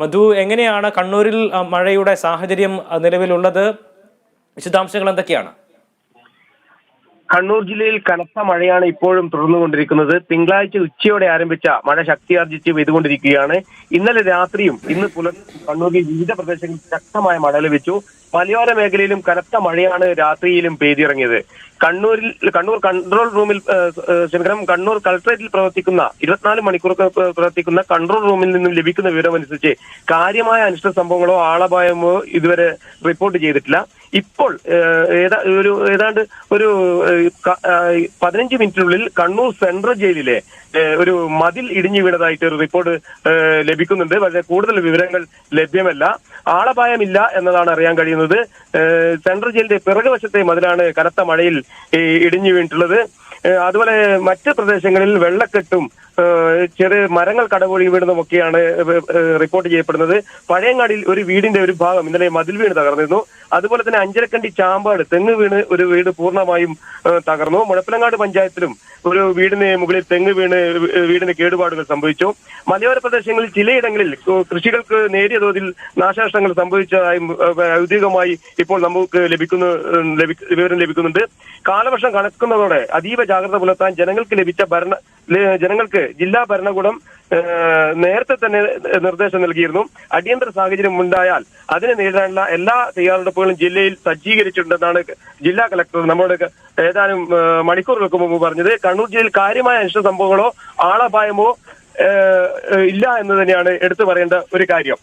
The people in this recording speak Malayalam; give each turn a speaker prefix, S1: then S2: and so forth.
S1: മധു, എങ്ങനെയാണ് കണ്ണൂരിൽ മഴയുടെ സാഹചര്യം നിലവിലുള്ളത്? വിശദാംശങ്ങൾ എന്തൊക്കെയാണ്?
S2: കണ്ണൂർ ജില്ലയിൽ കനത്ത മഴയാണ് ഇപ്പോഴും തുടർന്നുകൊണ്ടിരിക്കുന്നത്. തിങ്കളാഴ്ച ഉച്ചയോടെ ആരംഭിച്ച മഴ ശക്തിയാർജിച്ച് പെയ്തുകൊണ്ടിരിക്കുകയാണ്. ഇന്നലെ രാത്രിയും ഇന്ന് കണ്ണൂരിൽ വിവിധ പ്രദേശങ്ങളിൽ ശക്തമായ മഴ ലഭിച്ചു. മലയോര മേഖലയിലും കനത്ത മഴയാണ് രാത്രിയിലും പെയ്തിറങ്ങിയത്. കണ്ണൂർ കൺട്രോൾ റൂമിൽ കണ്ണൂർ കളക്ടറേറ്റിൽ പ്രവർത്തിക്കുന്ന 24 മണിക്കൂർ പ്രവർത്തിക്കുന്ന കൺട്രോൾ റൂമിൽ നിന്നും ലഭിക്കുന്ന വിവരമനുസരിച്ച് കാര്യമായ അനിഷ്ട സംഭവങ്ങളോ ആളപായമോ ഇതുവരെ റിപ്പോർട്ട് ചെയ്തിട്ടില്ല. ഇപ്പോൾ ഏതാണ്ട് ഒരു 15 മിനിറ്റിനുള്ളിൽ കണ്ണൂർ സെൻട്രൽ ജയിലിലെ ഒരു മതിൽ ഇടിഞ്ഞു വീണതായിട്ട് ഒരു റിപ്പോർട്ട് ലഭിക്കുന്നുണ്ട്. പക്ഷേ കൂടുതൽ വിവരങ്ങൾ ലഭ്യമല്ല. ആളപായമില്ല എന്നതാണ് അറിയാൻ കഴിയുന്നത്. സെൻട്രൽ ജയിലിന്റെ പിറകുവശത്തെ മതിലാണ് കനത്ത മഴയിൽ ഇടിഞ്ഞു വീണിട്ടുള്ളത്. അതുപോലെ മറ്റ് പ്രദേശങ്ങളിൽ വെള്ളക്കെട്ടും ചെറിയ മരങ്ങൾ കടപൊഴി വീണതുമൊക്കെയാണ് റിപ്പോർട്ട് ചെയ്യപ്പെടുന്നത്. പഴയങ്ങാടിയിൽ ഒരു വീടിന്റെ ഒരു ഭാഗം ഇന്നലെ മതിൽ വീണ് തകർന്നിരുന്നു. അതുപോലെ തന്നെ അഞ്ചരക്കണ്ടി ചാമ്പാട് തെങ്ങ് വീണ് ഒരു വീട് പൂർണ്ണമായും തകർന്നു. മുഴപ്പിലങ്ങാട് പഞ്ചായത്തിലും ഒരു വീടിന് മുകളിൽ തെങ്ങ് വീണ് വീടിന് കേടുപാടുകൾ സംഭവിച്ചു. മലയോര പ്രദേശങ്ങളിൽ ചിലയിടങ്ങളിൽ കൃഷികൾക്ക് നേരിയ തോതിൽ നാശനഷ്ടങ്ങൾ സംഭവിച്ചതായും ഔദ്യോഗികമായി ഇപ്പോൾ നമുക്ക് വിവരം ലഭിക്കുന്നുണ്ട്. കാലവർഷം കണക്കുന്നതോടെ അതീവ ജാഗ്രത പുലർത്താൻ ജനങ്ങൾക്ക് ജില്ലാ ഭരണകൂടം നേരത്തെ തന്നെ നിർദ്ദേശം നൽകിയിരുന്നു. അടിയന്തര സാഹചര്യം ഉണ്ടായാൽ അതിനെ നേരിടാനുള്ള എല്ലാ തയ്യാറെടുപ്പുകളും ജില്ലയിൽ സജ്ജീകരിച്ചിട്ടുണ്ടെന്നാണ് ജില്ലാ കളക്ടർ നമ്മോട് ഏതാനും മണിക്കൂറുകൾക്ക് മുമ്പ് പറഞ്ഞത്. കണ്ണൂർ ജില്ലയിൽ കാര്യമായ അനിഷ്ട സംഭവങ്ങളോ ആളപായമോ ഇല്ല എന്ന് തന്നെയാണ് എടുത്തു പറയേണ്ട ഒരു കാര്യം.